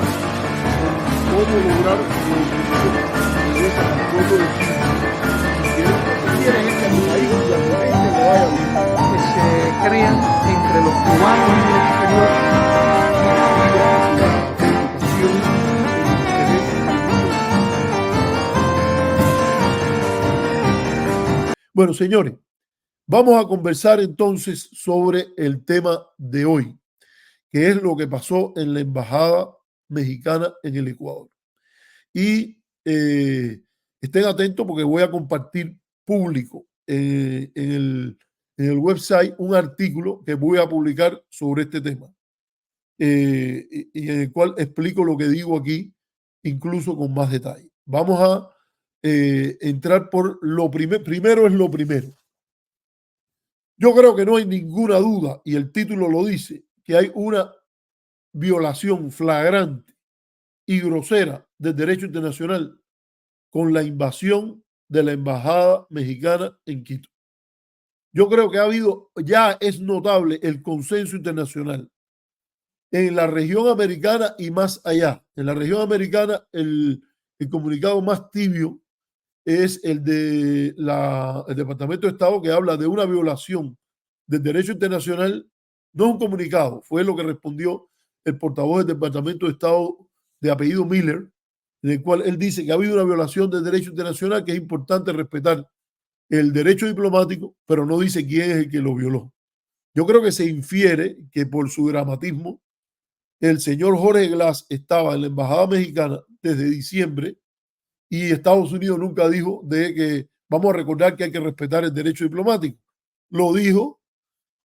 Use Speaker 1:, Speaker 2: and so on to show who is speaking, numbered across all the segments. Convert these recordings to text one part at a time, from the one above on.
Speaker 1: con cómo lograr que regresen al pueblo de Chile. ¿Qué quiere gente en el país donde a la gente le vaya bien?
Speaker 2: Que se crean entre los cubanos en el exterior
Speaker 1: Bueno, señores, vamos a conversar entonces sobre el tema de hoy, que es lo que pasó en la embajada mexicana en el Ecuador. Y estén atentos porque voy a compartir público en el website un artículo que voy a publicar sobre este tema y en el cual explico lo que digo aquí, incluso con más detalle. Vamos a entrar por lo primero. Primero es lo primero. Yo creo que no hay ninguna duda, y el título lo dice, que hay una violación flagrante y grosera del derecho internacional con la invasión de la embajada mexicana en Quito. Yo creo que ha habido, ya es notable el consenso internacional en la región americana y más allá. En la región americana, el comunicado más tibio es el de el Departamento de Estado, que habla de una violación del derecho internacional. No es un comunicado, fue lo que respondió el portavoz del Departamento de Estado de apellido Miller, en el cual él dice que ha habido una violación del derecho internacional, que es importante respetar el derecho diplomático, pero no dice quién es el que lo violó. Yo creo que se infiere que por su dramatismo, el señor Jorge Glass estaba en la embajada mexicana desde diciembre y Estados Unidos nunca dijo de que vamos a recordar que hay que respetar el derecho diplomático. Lo dijo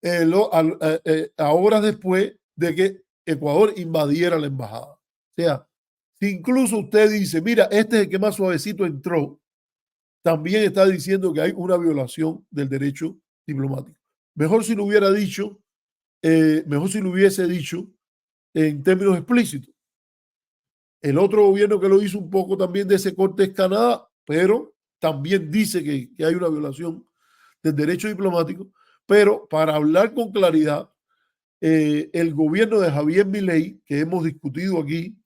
Speaker 1: a horas después de que Ecuador invadiera la embajada. O sea, si incluso usted dice, mira, este es el que más suavecito entró, también está diciendo que hay una violación del derecho diplomático. Mejor si lo hubiera dicho, mejor si lo hubiese dicho en términos explícitos. El otro gobierno que lo hizo un poco también de ese corte es Canadá, pero también dice que hay una violación del derecho diplomático. Pero para hablar con claridad, el gobierno de Javier Milei, que hemos discutido aquí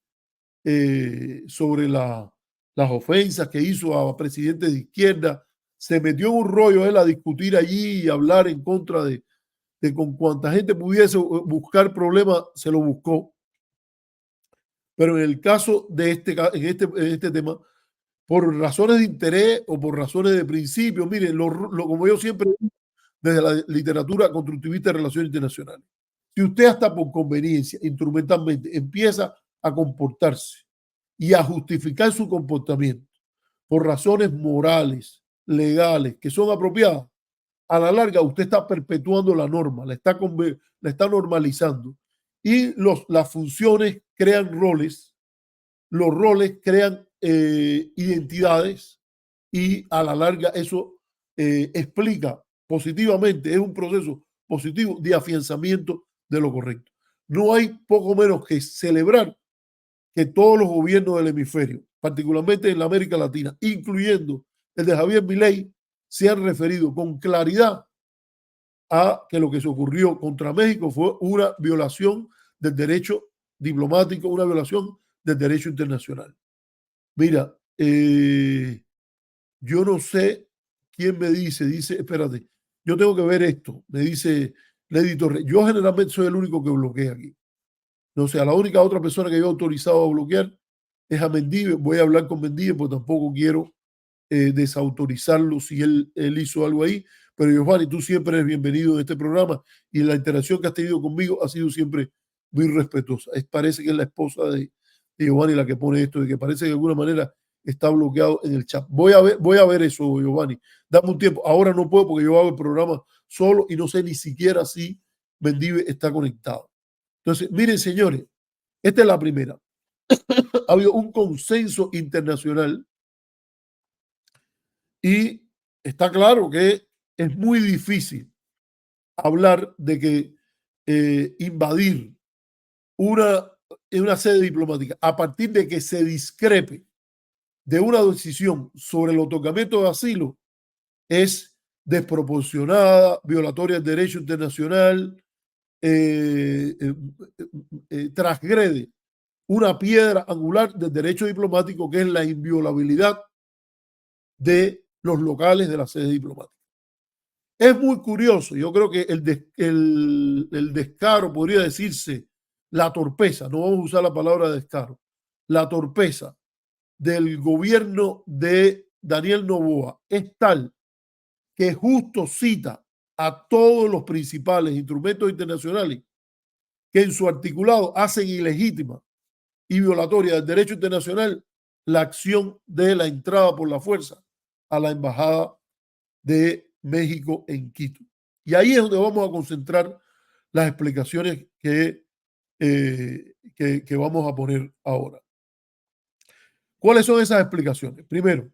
Speaker 1: sobre las ofensas que hizo a presidentes de izquierda, se metió en un rollo él a discutir allí y hablar en contra de con cuanta gente pudiese buscar problemas, se lo buscó. Pero en el caso de en este tema, por razones de interés o por razones de principio, miren, como yo siempre digo, desde la literatura constructivista de relaciones internacionales, si usted hasta por conveniencia, instrumentalmente, empieza a comportarse y a justificar su comportamiento por razones morales, legales, que son apropiadas, a la larga usted está perpetuando la norma, la está normalizando. Y las funciones crean roles, los roles crean identidades y a la larga eso explica positivamente, es un proceso positivo de afianzamiento de lo correcto. No hay poco menos que celebrar que todos los gobiernos del hemisferio, particularmente en la América Latina, incluyendo el de Javier Milei, se han referido con claridad a que lo que se ocurrió contra México fue una violación del derecho diplomático, una violación del derecho internacional. Mira, yo no sé quién me dice, espérate, yo tengo que ver esto, me dice Lady Torres. Yo generalmente soy el único que bloquea aquí. No sé, la única otra persona que yo he autorizado a bloquear es a Mendive. Voy a hablar con Mendive porque tampoco quiero desautorizarlo si él hizo algo ahí. Pero Giovanni, tú siempre eres bienvenido en este programa y la interacción que has tenido conmigo ha sido siempre muy respetuosa. Parece que es la esposa de Giovanni la que pone esto, de que parece que de alguna manera está bloqueado en el chat. Voy a ver eso, Giovanni. Dame un tiempo. Ahora no puedo porque yo hago el programa solo y no sé ni siquiera si Mendive está conectado. Entonces, miren, señores, esta es la primera. Ha habido un consenso internacional y está claro que es muy difícil hablar de que invadir una sede diplomática a partir de que se discrepe de una decisión sobre el otorgamiento de asilo es desproporcionada, violatoria del derecho internacional, transgrede una piedra angular del derecho diplomático, que es la inviolabilidad de los locales de la sede diplomática. Es muy curioso, yo creo que el descaro, podría decirse, la torpeza, no vamos a usar la palabra descaro, la torpeza del gobierno de Daniel Noboa es tal que justo cita a todos los principales instrumentos internacionales que en su articulado hacen ilegítima y violatoria del derecho internacional la acción de la entrada por la fuerza a la embajada de México en Quito. Y ahí es donde vamos a concentrar las explicaciones que vamos a poner ahora. ¿Cuáles son esas explicaciones? Primero,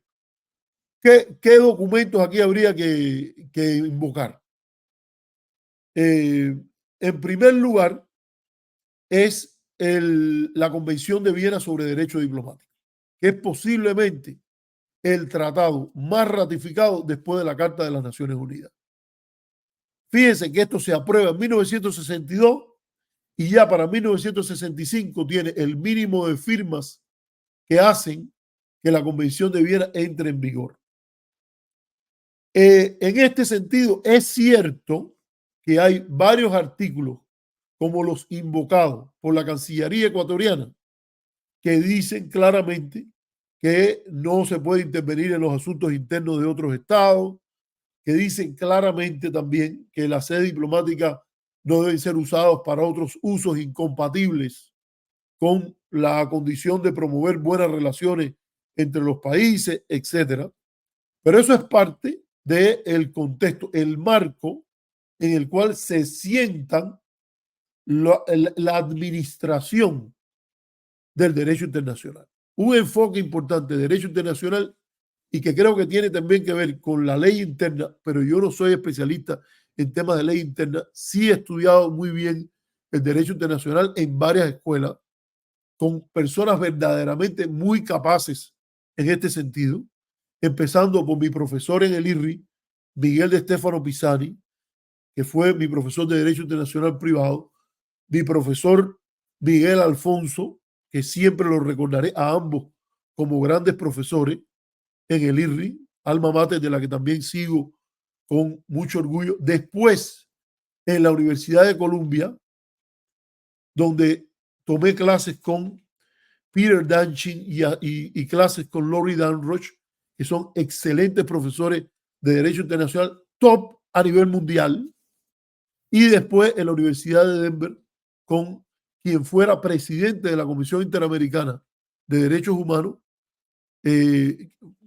Speaker 1: ¿qué documentos aquí habría que invocar? En primer lugar, es la Convención de Viena sobre Derecho Diplomático, que es posiblemente el tratado más ratificado después de la Carta de las Naciones Unidas. Fíjense que esto se aprueba en 1962 y ya para 1965 tiene el mínimo de firmas que hacen que la Convención de Viena entre en vigor. En este sentido, es cierto que hay varios artículos, como los invocados por la Cancillería ecuatoriana, que dicen claramente que no se puede intervenir en los asuntos internos de otros estados, que dicen claramente también que la sede diplomática no deben ser usados para otros usos incompatibles con la condición de promover buenas relaciones entre los países, etcétera. Pero eso es parte del contexto, el marco en el cual se sientan la administración del derecho internacional. Un enfoque importante de derecho internacional y que creo que tiene también que ver con la ley interna, pero yo no soy especialista en temas de ley interna. Sí he estudiado muy bien el derecho internacional en varias escuelas, con personas verdaderamente muy capaces en este sentido, empezando por mi profesor en el IRRI, Miguel de Stefano Pisani, que fue mi profesor de Derecho Internacional Privado, mi profesor Miguel Alfonso, que siempre lo recordaré a ambos como grandes profesores en el IRRI, alma mater de la que también sigo con mucho orgullo. Después, en la Universidad de Columbia, donde tomé clases con Peter Danchin y clases con Laurie Danroch, que son excelentes profesores de Derecho Internacional, top a nivel mundial. Y después en la Universidad de Denver, con quien fuera presidente de la Comisión Interamericana de Derechos Humanos,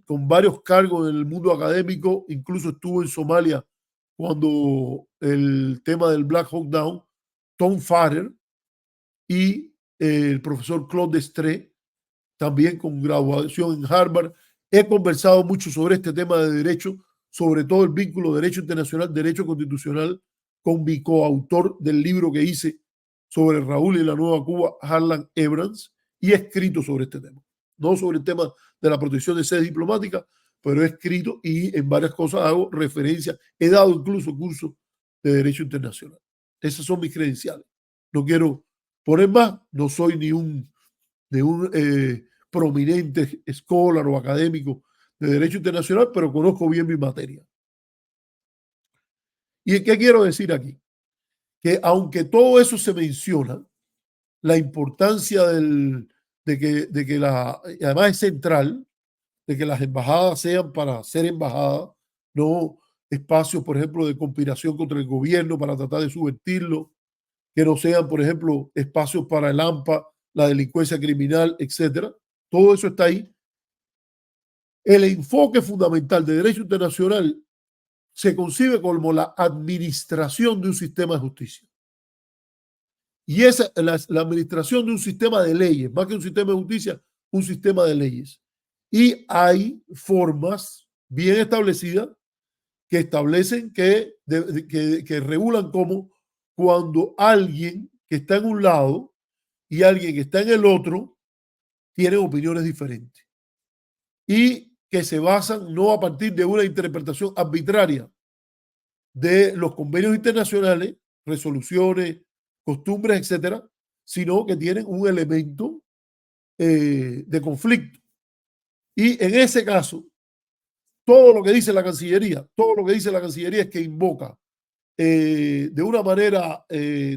Speaker 1: con varios cargos en el mundo académico, incluso estuvo en Somalia cuando el tema del Black Hawk Down, Tom Farrer y el profesor Claude Destré, también con graduación en Harvard. He conversado mucho sobre este tema de derecho, sobre todo el vínculo derecho internacional, derecho constitucional, con mi coautor del libro que hice sobre Raúl y la Nueva Cuba, Harlan Ebrans, y he escrito sobre este tema. No sobre el tema de la protección de sedes diplomáticas, pero he escrito y en varias cosas hago referencia. He dado incluso cursos de derecho internacional. Esas son mis credenciales. No quiero poner más, no soy ni un prominente escolar o académico de derecho internacional, pero conozco bien mi materia. ¿Y qué quiero decir aquí? Que aunque todo eso se menciona, la importancia de que además es central, de que las embajadas sean para ser embajadas, no espacios, por ejemplo, de conspiración contra el gobierno para tratar de subvertirlo, que no sean, por ejemplo, espacios para el AMPA, la delincuencia criminal, etcétera. Todo eso está ahí. El enfoque fundamental de derecho internacional se concibe como la administración de un sistema de justicia. Y esa la administración de un sistema de leyes, más que un sistema de justicia, un sistema de leyes. Y hay formas bien establecidas que establecen que regulan como cuando alguien que está en un lado y alguien que está en el otro tienen opiniones diferentes y que se basan no a partir de una interpretación arbitraria de los convenios internacionales, resoluciones, costumbres, etcétera, sino que tienen un elemento de conflicto. Y en ese caso, todo lo que dice la Cancillería, todo lo que dice la Cancillería es que invoca de una manera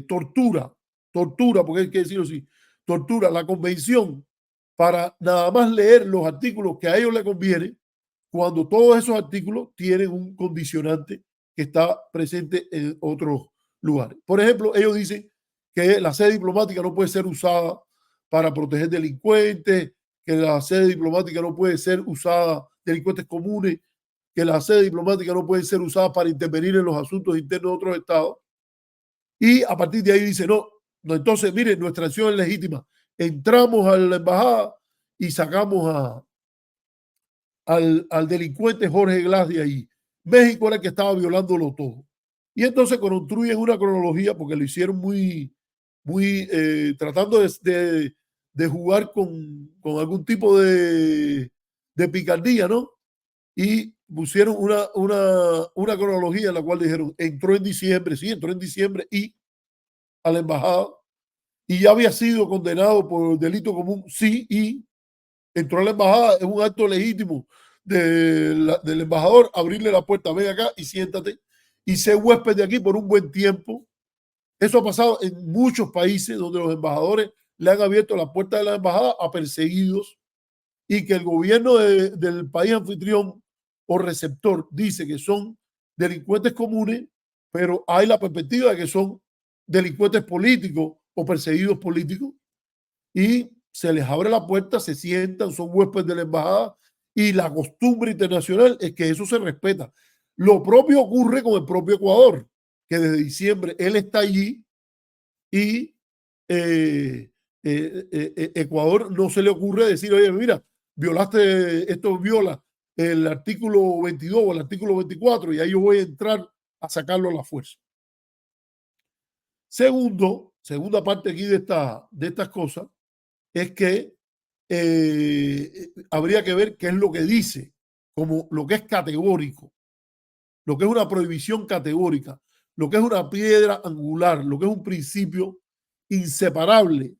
Speaker 1: tortura, porque hay que decirlo así, tortura la convención para nada más leer los artículos que a ellos les conviene, cuando todos esos artículos tienen un condicionante que está presente en otros lugares. Por ejemplo, ellos dicen que la sede diplomática no puede ser usada para proteger delincuentes, que la sede diplomática no puede ser usada, delincuentes comunes, que la sede diplomática no puede ser usada para intervenir en los asuntos internos de otros estados. Y a partir de ahí dice, no, entonces, miren, nuestra acción es legítima. Entramos a la embajada y sacamos al delincuente Jorge Glass de ahí. México era el que estaba violándolo todo. Y entonces construyen una cronología, porque lo hicieron muy tratando de jugar con algún tipo de picardía, ¿no? Y pusieron una cronología en la cual dijeron, entró en diciembre, sí, entró en diciembre y a la embajada, y ya había sido condenado por delito común, sí, y entró a la embajada, es un acto legítimo del embajador abrirle la puerta, ven acá y siéntate, y sé huésped de aquí por un buen tiempo. Eso ha pasado en muchos países donde los embajadores le han abierto la puerta de la embajada a perseguidos, y que el gobierno del país anfitrión o receptor dice que son delincuentes comunes, pero hay la perspectiva de que son delincuentes políticos o perseguidos políticos, y se les abre la puerta, se sientan, son huéspedes de la embajada, y la costumbre internacional es que eso se respeta. Lo propio ocurre con el propio Ecuador, que desde diciembre él está allí y Ecuador no se le ocurre decir, oye, mira, violaste, esto viola el artículo 22 o el artículo 24 y ahí yo voy a entrar a sacarlo a la fuerza. Segunda parte aquí de estas cosas es que habría que ver qué es lo que dice, como lo que es categórico, lo que es una prohibición categórica, lo que es una piedra angular, lo que es un principio inseparable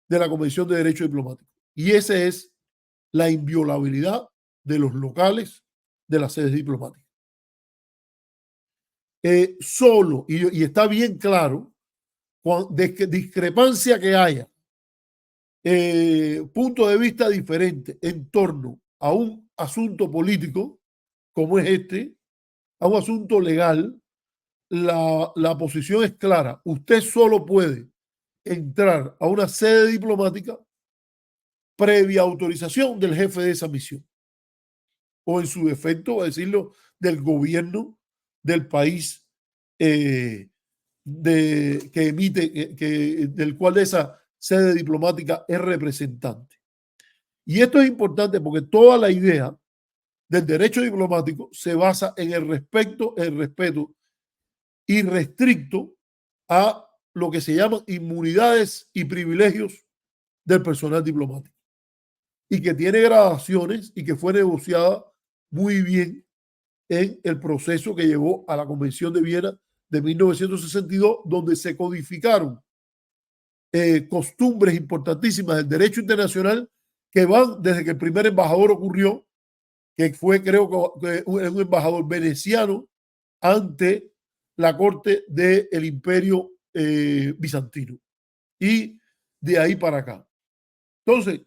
Speaker 1: de la Convención de Derecho Diplomático. Y esa es la inviolabilidad de los locales de las sedes diplomáticas. Solo, y está bien claro, de que discrepancia que haya, punto de vista diferente en torno a un asunto político, como es este, a un asunto legal, la posición es clara. Usted solo puede entrar a una sede diplomática previa autorización del jefe de esa misión, o en su defecto, a decirlo, del gobierno del país que emite, del cual esa sede diplomática es representante. Y esto es importante porque toda la idea del derecho diplomático se basa en el respeto irrestricto a lo que se llaman inmunidades y privilegios del personal diplomático, y que tiene gradaciones y que fue negociada muy bien en el proceso que llevó a la Convención de Viena de 1962, donde se codificaron costumbres importantísimas del derecho internacional que van desde que el primer embajador ocurrió, que fue, creo que un embajador veneciano ante la corte del Imperio bizantino, y de ahí para acá. Entonces,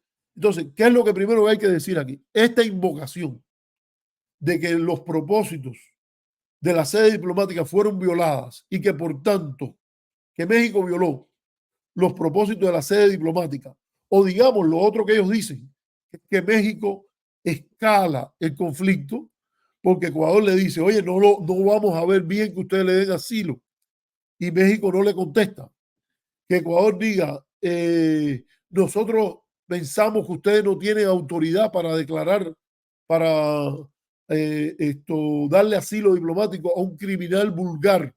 Speaker 1: ¿qué es lo que primero hay que decir aquí? Esta invocación de que los propósitos de la sede diplomática fueron violadas y que por tanto que México violó los propósitos de la sede diplomática, o digamos lo otro que ellos dicen, que México escala el conflicto porque Ecuador le dice, oye, no vamos a ver bien que ustedes le den asilo, y México no le contesta. Que Ecuador diga, nosotros pensamos que ustedes no tienen autoridad para declarar, para darle asilo diplomático a un criminal vulgar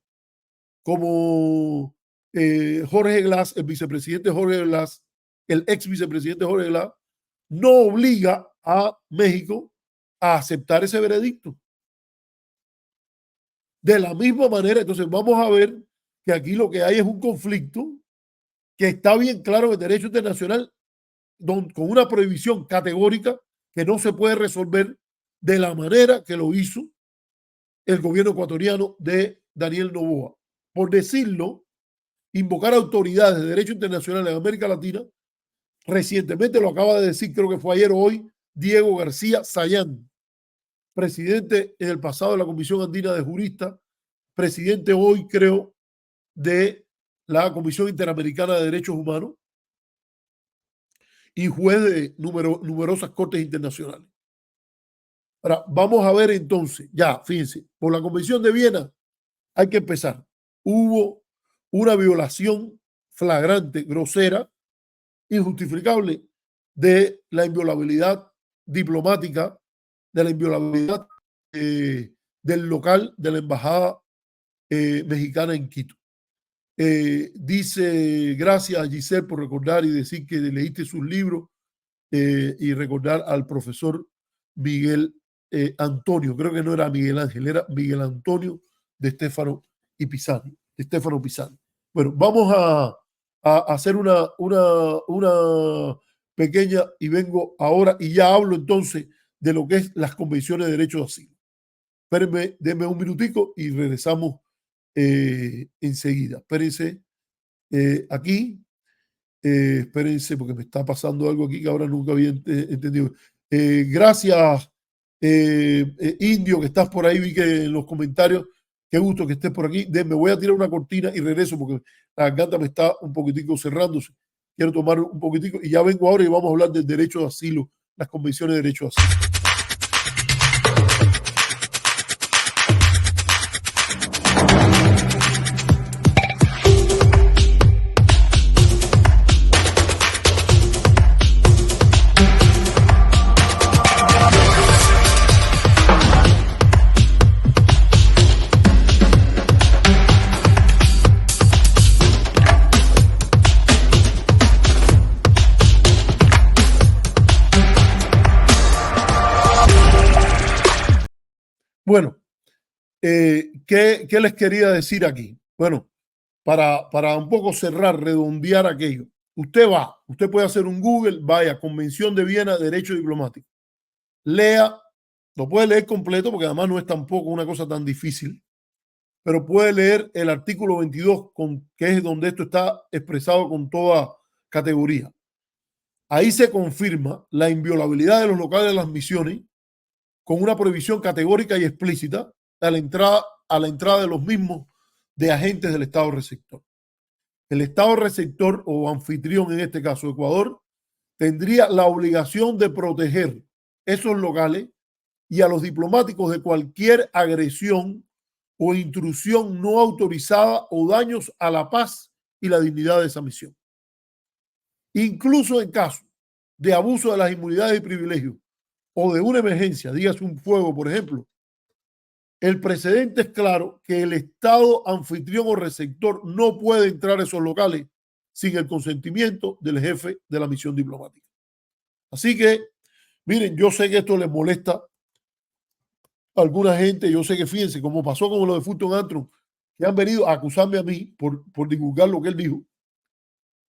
Speaker 1: como Jorge Glass, el vicepresidente Jorge Glass, el ex vicepresidente Jorge Glass, no obliga a México a aceptar ese veredicto. De la misma manera, entonces vamos a ver que aquí lo que hay es un conflicto que está bien claro en el derecho internacional, con una prohibición categórica que no se puede resolver de la manera que lo hizo el gobierno ecuatoriano de Daniel Noboa. Por decirlo, invocar autoridades de derecho internacional en América Latina, recientemente lo acaba de decir, creo que fue ayer o hoy, Diego García Sayán, presidente en el pasado de la Comisión Andina de Juristas, presidente hoy, creo, de la Comisión Interamericana de Derechos Humanos y juez de numerosas cortes internacionales. Ahora, vamos a ver entonces, ya, fíjense, por la Convención de Viena hay que empezar. Hubo una violación flagrante, grosera, injustificable de la inviolabilidad diplomática, de la inviolabilidad del local de la embajada mexicana en Quito. Dice, gracias a Giselle por recordar y decir que leíste sus libros y recordar al profesor Miguel Antonio, creo que no era Miguel Ángel, era Miguel Antonio de Stefano Pisani. Bueno, vamos a hacer una pequeña y vengo ahora y ya hablo entonces de lo que es las convenciones de derechos de asilo. Espérenme, denme un minutico y regresamos enseguida. Espérense aquí. Espérense porque me está pasando algo aquí que ahora nunca había entendido. Gracias, Indio, que estás por ahí. Vi que en los comentarios, qué gusto que estés por aquí. Me voy a tirar una cortina y regreso porque la garganta me está un poquitico cerrándose. Quiero tomar un poquitico y ya vengo ahora y vamos a hablar del derecho de asilo, las convenciones de derecho de asilo. Bueno, ¿qué les quería decir aquí? Bueno, para un poco cerrar, redondear aquello. Usted puede hacer un Google, vaya, Convención de Viena, Derecho Diplomático. Lea, lo puede leer completo porque además no es tampoco una cosa tan difícil, pero puede leer el artículo 22, que es donde esto está expresado con toda categoría. Ahí se confirma la inviolabilidad de los locales de las misiones con una prohibición categórica y explícita a la entrada de los mismos de agentes del Estado receptor. El Estado receptor o anfitrión, en este caso Ecuador, tendría la obligación de proteger esos locales y a los diplomáticos de cualquier agresión o intrusión no autorizada o daños a la paz y la dignidad de esa misión. Incluso en caso de abuso de las inmunidades y privilegios o de una emergencia, dígase un fuego, por ejemplo, el precedente es claro que el Estado anfitrión o receptor no puede entrar a esos locales sin el consentimiento del jefe de la misión diplomática. Así que, miren, yo sé que esto les molesta a alguna gente, yo sé que fíjense, como pasó con lo de Fulton Antrum, que han venido a acusarme a mí por divulgar lo que él dijo,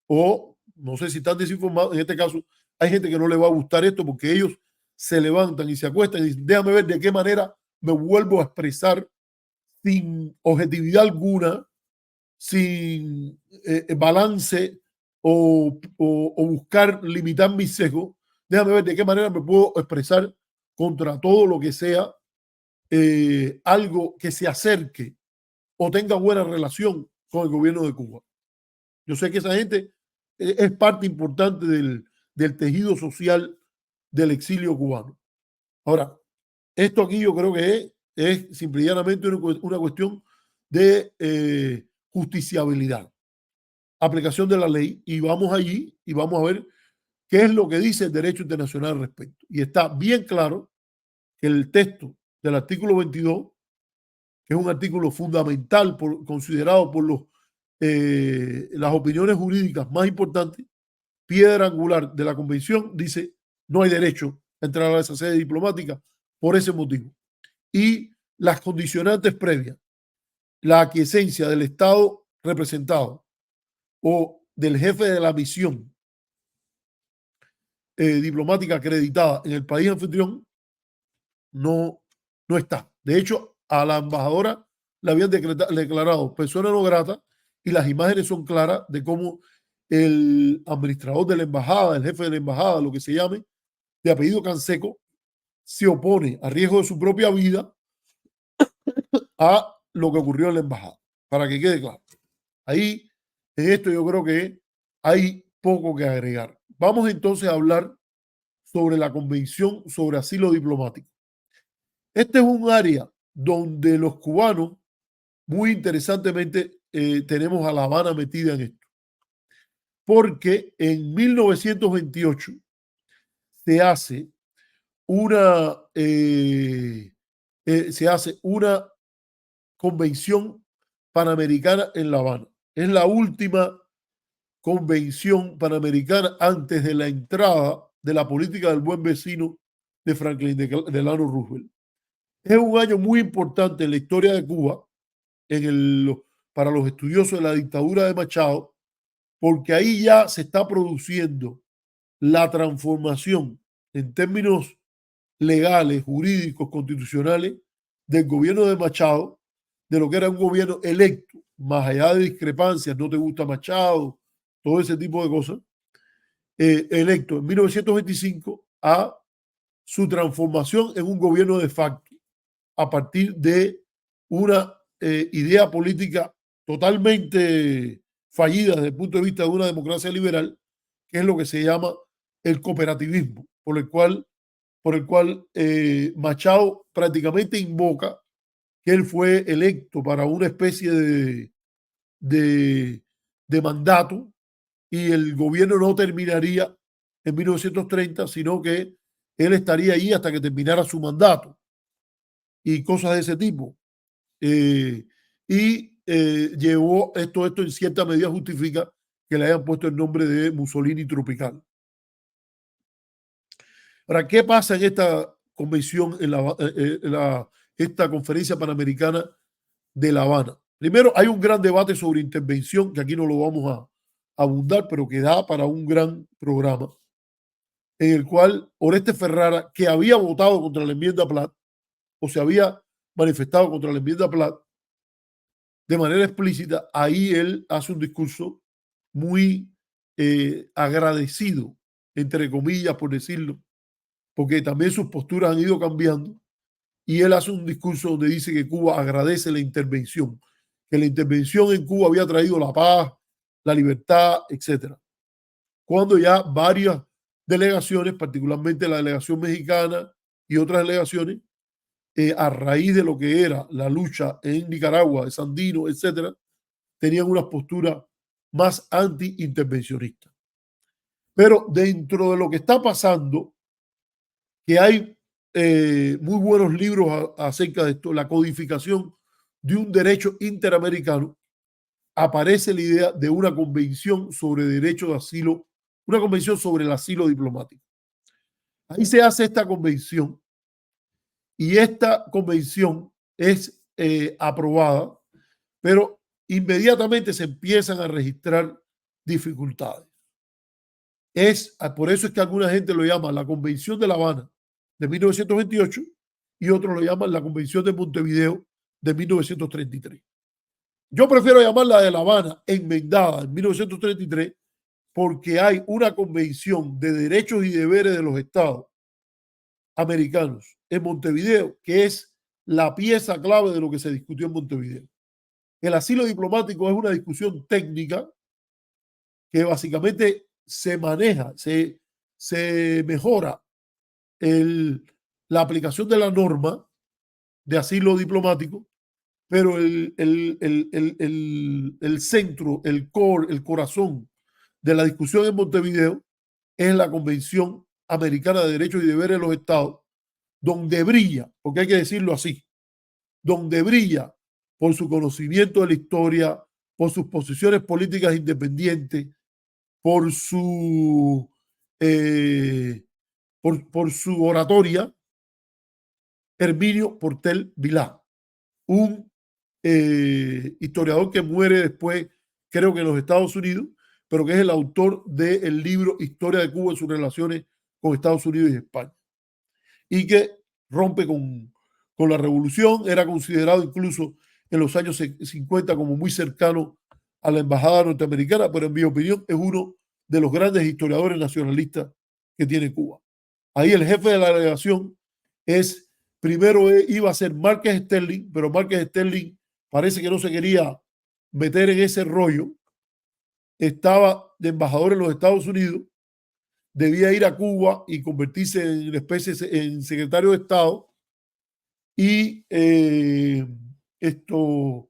Speaker 1: o no sé si están desinformados, en este caso hay gente que no le va a gustar esto porque ellos se levantan y se acuestan y dicen, déjame ver de qué manera me vuelvo a expresar sin objetividad alguna, sin balance o buscar limitar mis sesgos. Déjame ver de qué manera me puedo expresar contra todo lo que sea algo que se acerque o tenga buena relación con el gobierno de Cuba. Yo sé que esa gente es parte importante del tejido social del exilio cubano. Ahora, esto aquí yo creo que es simplemente una cuestión de justiciabilidad, aplicación de la ley, y vamos allí y vamos a ver qué es lo que dice el derecho internacional al respecto. Y está bien claro que el texto del artículo 22, que es un artículo fundamental considerado por las opiniones jurídicas más importantes, piedra angular de la convención, dice no hay derecho a entrar a esa sede diplomática por ese motivo. Y las condicionantes previas, la aquiescencia del Estado representado o del jefe de la misión diplomática acreditada en el país anfitrión no está. De hecho, a la embajadora le habían declarado persona no grata y las imágenes son claras de cómo el administrador de la embajada, el jefe de la embajada, lo que se llame, de apellido Canseco, se opone a riesgo de su propia vida a lo que ocurrió en la embajada, para que quede claro. Ahí, en esto yo creo que hay poco que agregar. Vamos entonces a hablar sobre la Convención sobre Asilo Diplomático. Este es un área donde los cubanos, muy interesantemente, tenemos a La Habana metida en esto, porque en 1928 se hace una convención panamericana en La Habana. Es la última convención panamericana antes de la entrada de la política del buen vecino de Franklin Delano Roosevelt. Es un año muy importante en la historia de Cuba para los estudiosos de la dictadura de Machado, porque ahí ya se está produciendo la transformación en términos legales, jurídicos, constitucionales del gobierno de Machado, de lo que era un gobierno electo, más allá de discrepancias, no te gusta Machado, todo ese tipo de cosas, electo en 1925 a su transformación en un gobierno de facto a partir de una idea política totalmente fallida desde el punto de vista de una democracia liberal, que es lo que se llama el cooperativismo, por el cual Machado prácticamente invoca que él fue electo para una especie de mandato y el gobierno no terminaría en 1930, sino que él estaría ahí hasta que terminara su mandato y cosas de ese tipo. Llevó esto en cierta medida justifica que le hayan puesto el nombre de Mussolini tropical. Ahora, ¿qué pasa en esta convención, esta conferencia panamericana de La Habana? Primero, hay un gran debate sobre intervención, que aquí no lo vamos a abundar, pero que da para un gran programa, en el cual Oreste Ferrara, que había votado contra la enmienda Platt, o se había manifestado contra la enmienda Platt, de manera explícita, ahí él hace un discurso muy agradecido, entre comillas, por decirlo, porque también sus posturas han ido cambiando, y él hace un discurso donde dice que Cuba agradece la intervención, que la intervención en Cuba había traído la paz, la libertad, etcétera. Cuando ya varias delegaciones, particularmente la delegación mexicana y otras delegaciones, a raíz de lo que era la lucha en Nicaragua, de Sandino, etcétera, tenían unas posturas más anti-intervencionistas. Pero dentro de lo que está pasando, que hay muy buenos libros acerca de esto, la codificación de un derecho interamericano, aparece la idea de una convención sobre derecho de asilo, una convención sobre el asilo diplomático. Ahí se hace esta convención y esta convención es aprobada, pero inmediatamente se empiezan a registrar dificultades. Por eso es que alguna gente lo llama la Convención de La Habana de 1928 y otros lo llaman la Convención de Montevideo de 1933. Yo prefiero llamarla de La Habana enmendada en 1933 porque hay una convención de derechos y deberes de los estados americanos en Montevideo que es la pieza clave de lo que se discutió en Montevideo. El asilo diplomático es una discusión técnica que básicamente se maneja, se mejora la aplicación de la norma de asilo diplomático, pero el centro, el core, el corazón de la discusión en Montevideo es la Convención Americana de Derechos y Deberes de los Estados, donde brilla, porque hay que decirlo así, donde brilla por su conocimiento de la historia, por sus posiciones políticas independientes, por su oratoria, Herminio Portel Vilá, un historiador que muere después, creo que en los Estados Unidos, pero que es el autor del libro Historia de Cuba y sus relaciones con Estados Unidos y España, y que rompe con la revolución. Era considerado incluso en los años 50 como muy cercano a la embajada norteamericana, pero en mi opinión es uno de los grandes historiadores nacionalistas que tiene Cuba. Ahí el jefe de la delegación primero iba a ser Márquez Sterling, pero Márquez Sterling parece que no se quería meter en ese rollo. Estaba de embajador en los Estados Unidos, debía ir a Cuba y convertirse en una especie en secretario de Estado, y esto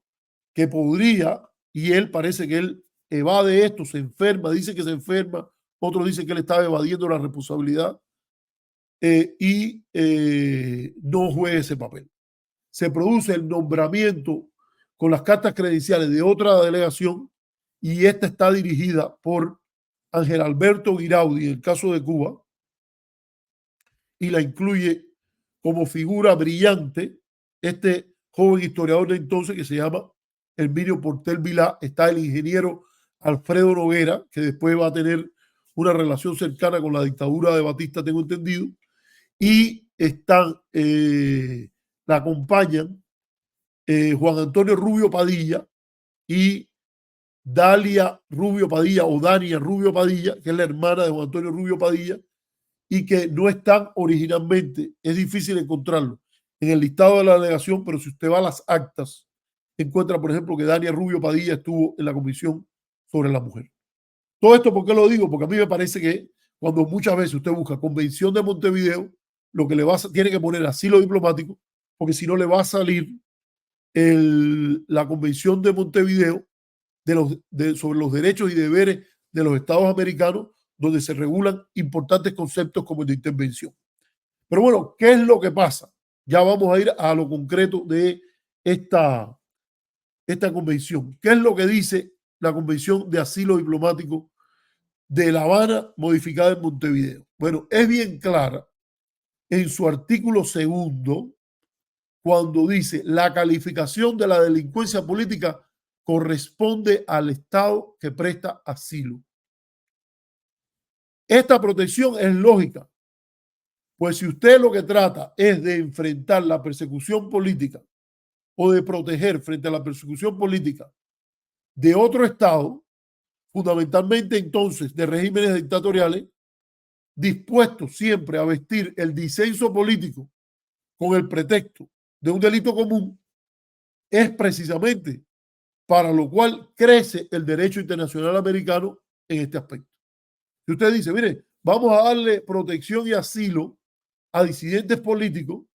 Speaker 1: que podría, y él parece que él evade esto, se enferma, dice que se enferma, otros dicen que él estaba evadiendo la responsabilidad, no juegue ese papel. Se produce el nombramiento con las cartas credenciales de otra delegación, y esta está dirigida por Ángel Alberto Guiraudi, en el caso de Cuba, y la incluye como figura brillante este joven historiador de entonces que se llama Herminio Portel Vilá. Está el ingeniero Alfredo Noguera, que después va a tener una relación cercana con la dictadura de Batista, tengo entendido, y la acompañan Juan Antonio Rubio Padilla y Dalia Rubio Padilla, o Dania Rubio Padilla, que es la hermana de Juan Antonio Rubio Padilla, y que no están originalmente, es difícil encontrarlo en el listado de la delegación, pero si usted va a las actas, encuentra, por ejemplo, que Dania Rubio Padilla estuvo en la Comisión sobre la Mujer. Todo esto, ¿por qué lo digo? Porque a mí me parece que cuando muchas veces usted busca Convención de Montevideo, lo que tiene que poner asilo diplomático, porque si no le va a salir la Convención de Montevideo sobre los derechos y deberes de los Estados americanos, donde se regulan importantes conceptos como el de intervención. Pero bueno, ¿qué es lo que pasa? Ya vamos a ir a lo concreto de esta convención. ¿Qué es lo que dice la Convención de Asilo Diplomático de La Habana modificada en Montevideo? Bueno, es bien clara en su artículo 2, cuando dice: la calificación de la delincuencia política corresponde al Estado que presta asilo. Esta protección es lógica, pues si usted lo que trata es de enfrentar la persecución política o de proteger frente a la persecución política de otro Estado, fundamentalmente entonces de regímenes dictatoriales, dispuestos siempre a vestir el disenso político con el pretexto de un delito común, es precisamente para lo cual crece el derecho internacional americano en este aspecto. Si usted dice, mire, vamos a darle protección y asilo a disidentes políticos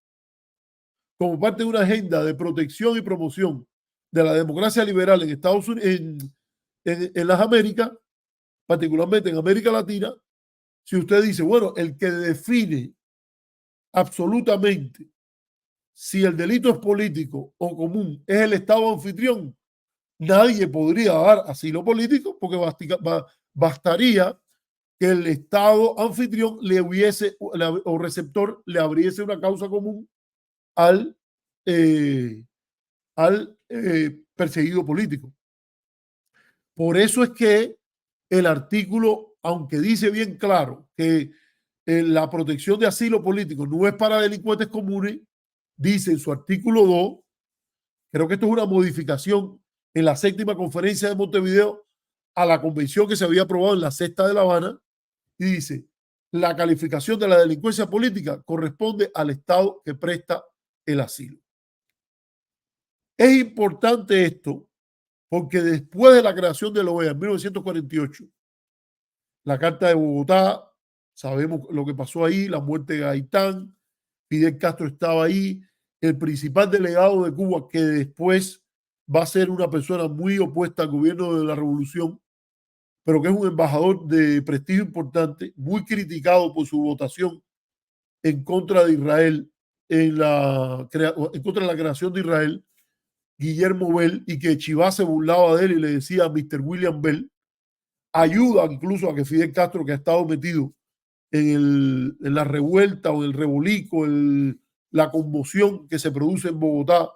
Speaker 1: como parte de una agenda de protección y promoción de la democracia liberal en Estados Unidos, en las Américas, particularmente en América Latina, si usted dice, bueno, el que define absolutamente si el delito es político o común es el Estado anfitrión, nadie podría dar asilo político, porque bastaría que el Estado anfitrión o receptor le abriese una causa común al perseguido político. Por eso es que el artículo, aunque dice bien claro que la protección de asilo político no es para delincuentes comunes, dice en su artículo 2, creo que esto es una modificación en la 7ª conferencia de Montevideo a la convención que se había aprobado en la 6ª de La Habana, y dice: la calificación de la delincuencia política corresponde al Estado que presta el asilo. Es importante esto porque después de la creación de la OEA en 1948, la Carta de Bogotá, sabemos lo que pasó ahí, la muerte de Gaitán, Fidel Castro estaba ahí, el principal delegado de Cuba, que después va a ser una persona muy opuesta al gobierno de la revolución, pero que es un embajador de prestigio importante, muy criticado por su votación en contra de Israel, en contra de la creación de Israel, Guillermo Bell, y que Chivá se burlaba de él y le decía a Mr. William Bell, ayuda incluso a que Fidel Castro, que ha estado metido en la revuelta o el rebolico, la conmoción que se produce en Bogotá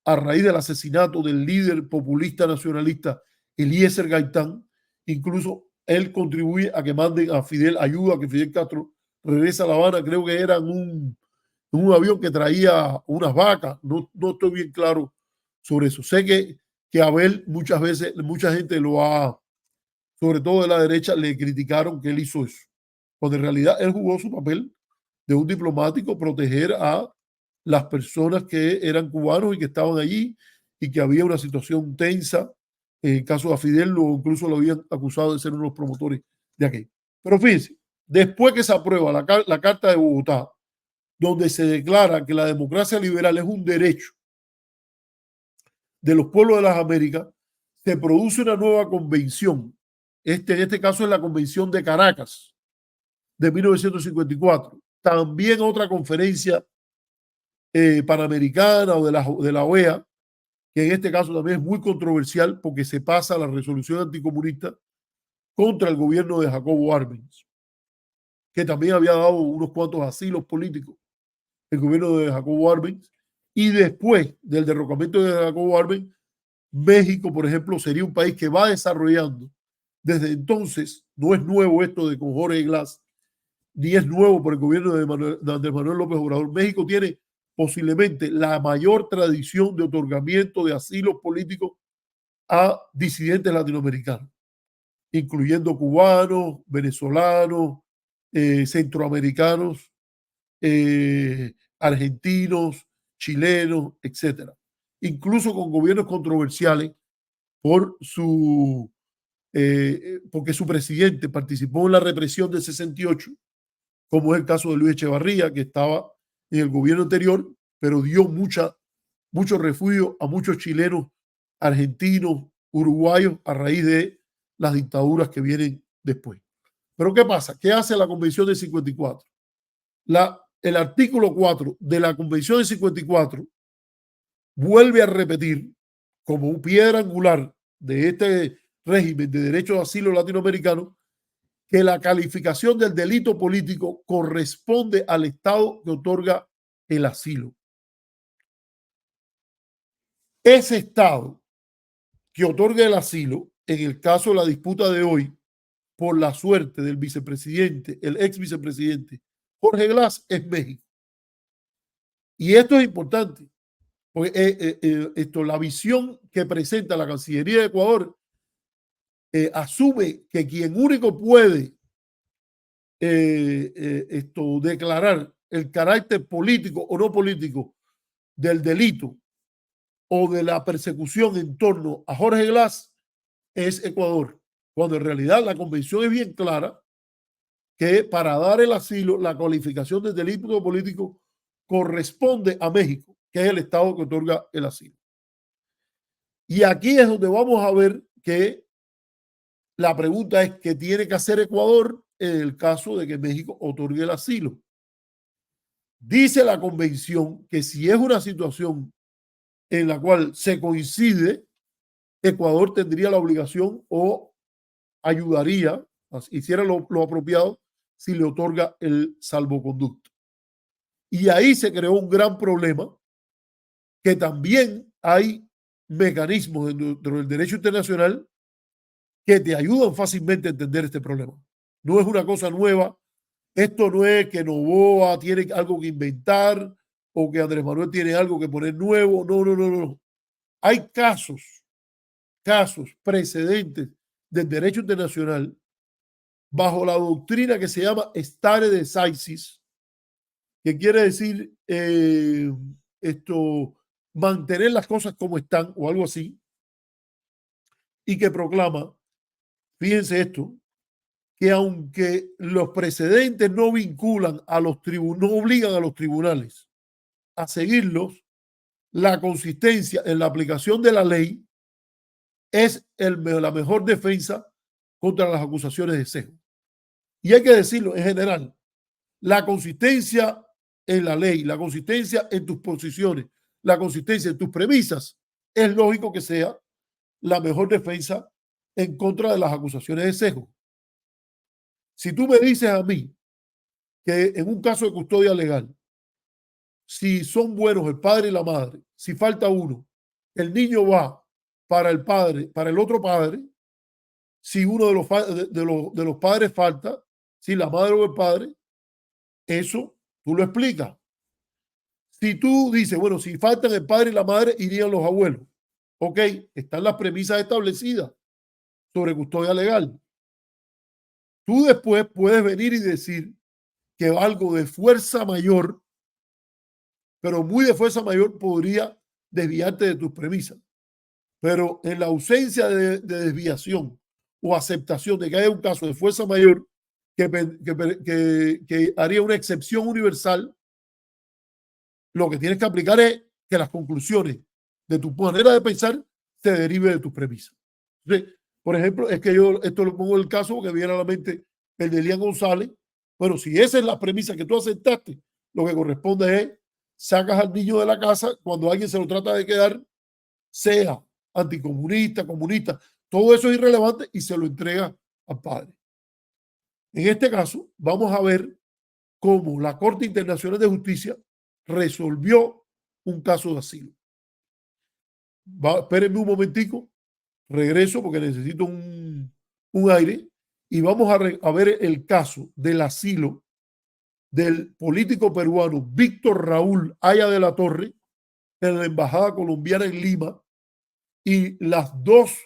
Speaker 1: a raíz del asesinato del líder populista nacionalista Eliezer Gaitán, incluso él contribuye a que manden a Fidel, ayuda a que Fidel Castro regresa a La Habana, creo que era en un avión que traía unas vacas, no estoy bien claro sobre eso. Sé que Abel muchas veces, mucha gente lo ha, sobre todo de la derecha, le criticaron que él hizo eso, cuando en realidad él jugó su papel de un diplomático, proteger a las personas que eran cubanos y que estaban allí y que había una situación tensa. En el caso de Fidel, incluso lo habían acusado de ser uno de los promotores de aquello. Pero fíjense, después que se aprueba la Carta de Bogotá, donde se declara que la democracia liberal es un derecho de los pueblos de las Américas, se produce una nueva convención. En este caso es la Convención de Caracas de 1954. También otra conferencia panamericana o de la OEA, que en este caso también es muy controversial porque se pasa la resolución anticomunista contra el gobierno de Jacobo Arbenz, que también había dado unos cuantos asilos políticos el gobierno de Jacobo Arbenz. Y después del derrocamiento de Jacobo Arbenz, México, por ejemplo, sería un país que va desarrollando. Desde entonces, no es nuevo esto de con Jorge Glass, ni es nuevo por el gobierno de Andrés Manuel López Obrador. México tiene posiblemente la mayor tradición de otorgamiento de asilos políticos a disidentes latinoamericanos, incluyendo cubanos, venezolanos, centroamericanos, argentinos, chilenos, etcétera. Incluso con gobiernos controversiales porque su presidente participó en la represión del 68, como es el caso de Luis Echevarría, que estaba en el gobierno anterior, pero dio mucho refugio a muchos chilenos, argentinos, uruguayos, a raíz de las dictaduras que vienen después. Pero ¿qué pasa? ¿Qué hace la Convención del 54? El artículo 4 de la Convención del 54 vuelve a repetir como un piedra angular de este régimen de derecho de asilo latinoamericano que la calificación del delito político corresponde al Estado que otorga el asilo. Ese Estado que otorga el asilo, en el caso de la disputa de hoy, por la suerte del vicepresidente, el ex vicepresidente Jorge Glass, es México. Y esto es importante, porque la visión que presenta la Cancillería de Ecuador asume que quien único puede declarar el carácter político o no político del delito o de la persecución en torno a Jorge Glass es Ecuador, cuando en realidad la convención es bien clara que para dar el asilo, la cualificación de delito político corresponde a México, que es el Estado que otorga el asilo. Y aquí es donde vamos a ver que la pregunta es qué tiene que hacer Ecuador en el caso de que México otorgue el asilo. Dice la convención que si es una situación en la cual se coincide, Ecuador tendría la obligación o ayudaría, hiciera lo apropiado si le otorga el salvoconducto. Y ahí se creó un gran problema, que también hay mecanismos dentro del derecho internacional que te ayudan fácilmente a entender este problema. No es una cosa nueva. Esto no es que Noboa tiene algo que inventar o que Andrés Manuel tiene algo que poner nuevo. No. Hay casos precedentes del derecho internacional bajo la doctrina que se llama stare decisis, que quiere decir mantener las cosas como están o algo así, y que proclama, fíjense esto, que aunque los precedentes no vinculan a los no obligan a los tribunales a seguirlos, la consistencia en la aplicación de la ley es la mejor defensa contra las acusaciones de sesgo. Y hay que decirlo en general, la consistencia en la ley, la consistencia en tus posiciones, la consistencia en tus premisas, es lógico que sea la mejor defensa en contra de las acusaciones de sesgo. Si tú me dices a mí que en un caso de custodia legal, si son buenos el padre y la madre, si falta uno, el niño va para el padre, para el otro padre, si uno de los padres falta, si la madre o el padre, Eso tú lo explicas. Si tú dices, bueno, si faltan el padre y la madre, irían los abuelos. Ok, están las premisas establecidas sobre custodia legal. Tú después puedes venir y decir que algo de fuerza mayor, pero muy de fuerza mayor, podría desviarte de tus premisas. Pero en la ausencia de desviación o aceptación de que haya un caso de fuerza mayor que haría una excepción universal, lo que tienes que aplicar es que las conclusiones de tu manera de pensar se deriven de tus premisas. Entonces, por ejemplo, es que yo esto lo pongo en el caso porque viene a la mente el de Elian González. Bueno, si esa es la premisa que tú aceptaste, lo que corresponde es sacas al niño de la casa cuando alguien se lo trata de quedar, sea anticomunista, comunista, todo eso es irrelevante y se lo entrega al padre. En este caso, vamos a ver cómo la Corte Internacional de Justicia resolvió un caso de asilo. Espérenme un momentico, regreso porque necesito un aire y vamos a ver el caso del asilo del político peruano Víctor Raúl Haya de la Torre en la Embajada Colombiana en Lima y las dos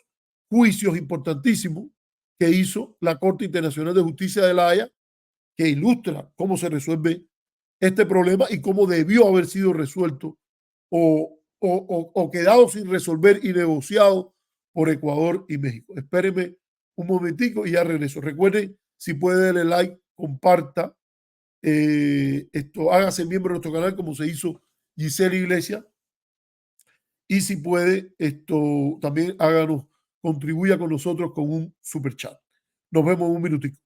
Speaker 1: juicios importantísimos que hizo la Corte Internacional de Justicia de La Haya, que ilustra cómo se resuelve este problema y cómo debió haber sido resuelto o quedado sin resolver y negociado por Ecuador y México. Espérenme un momentico y ya regreso. Recuerden, si puede darle like, comparta, hágase miembro de nuestro canal como se hizo Giselle Iglesias. Y si puede, también háganos, contribuya con nosotros con un super chat. Nos vemos en un minutico.